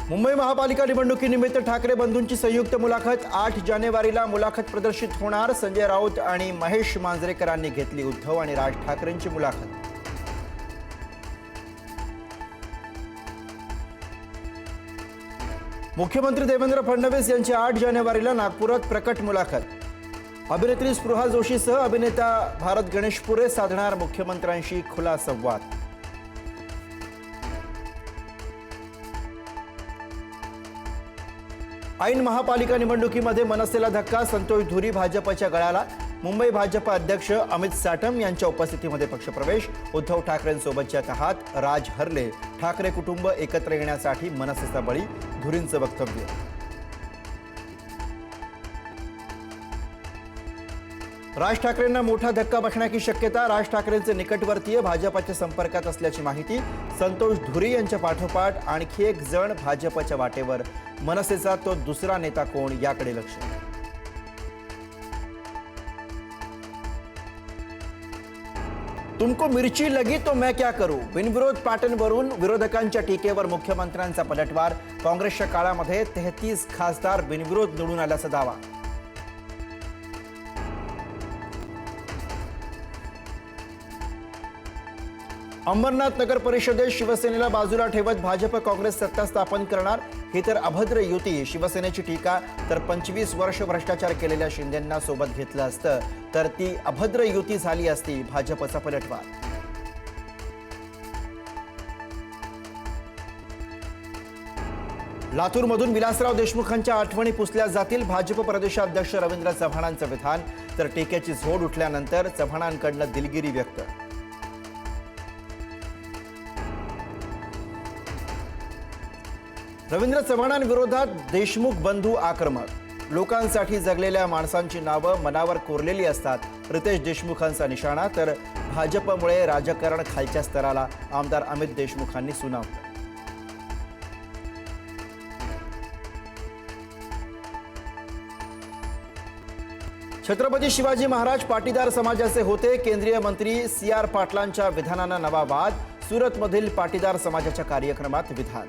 मुंबई महापालिका निवडणुकीनिमित्त ठाकरे बंधूंची संयुक्त मुलाखत 8 जानेवारीला मुलाखत प्रदर्शित होणार। संजय राऊत आणि महेश मांजरेकरांनी घेतली उद्धव आणि राज ठाकरेंची मुलाखत। मुख्यमंत्री देवेंद्र फडणवीस यांची 8 जानेवारीला नागपुरात प्रकट मुलाखत। अभिनेत्री स्पृहा जोशीसह अभिनेता भारत गणेशपुरे साधणार मुख्यमंत्र्यांशी खुला संवाद। ऐन महापालिका निवडणुकीमध्ये मनसेला धक्का, संतोष धुरी भाजपच्या गळाला। मुंबई भाजप अध्यक्ष अमित साटम यांच्या उपस्थितीमध्ये पक्षप्रवेश। उद्धव ठाकरेंसोबतच्या तहात, राज हरले, ठाकरे कुटुंब एकत्र येण्यासाठी मनसेचा बळी, धुरींचं वक्तव्य। राज ठाकरेंना मोठा धक्का बसण्याची शक्यता, राज ठाकरेंचे निकटवर्तीय भाजपच्या संपर्कात असल्याची माहिती। संतोष धुरी यांच्या पाठोपाठ आणखी एक जण भाजपच्या वाटेवर, मनसेचा तो दुसरा नेता कोण याकडे लक्ष। तुमको मिर्ची लगी तो मैं क्या करूं, बिनविरोध पॅटर्नवरून विरोधकांच्या टीकेवर मुख्यमंत्र्यांचा पलटवार। काँग्रेसच्या काळामध्ये 33 खासदार बिनविरोध निवडून आल्याचा दावा। अंबरनाथ नगर परिषदेत शिवसेनेला बाजूला ठेवत भाजप काँग्रेस सत्ता स्थापन करणार, ही तर अभद्र युती। शिवसेनेची टीका, तर 25 वर्ष भ्रष्टाचार केलेल्या शिंदेंना सोबत घेतलं असतं तर ती अभद्र युती झाली असती, भाजपचा पलटवार। लातूरमधून विलासराव देशमुखांच्या आठवणी पुसल्या जातील, भाजप प्रदेशाध्यक्ष रवींद्र चव्हाणांचं विधान। तर टीकेची झोड उठल्यानंतर चव्हाणांकडनं दिलगिरी व्यक्त। रवींद्र चव्हाणांविरोधात देशमुख बंधू आक्रमक, लोकांसाठी जगलेल्या माणसांची नावं मनावर कोरलेली असतात, रितेश देशमुखांचा निशाणा। तर भाजपमुळे राजकारण खालच्या स्तराला, आमदार अमित देशमुखांनी सुनावलं। छत्रपती शिवाजी महाराज पाटीदार समाजाचे होते, केंद्रीय मंत्री CR पाटलांच्या विधानानं नवा वाद। सुरतमधील पाटीदार समाजाच्या कार्यक्रमात विधान।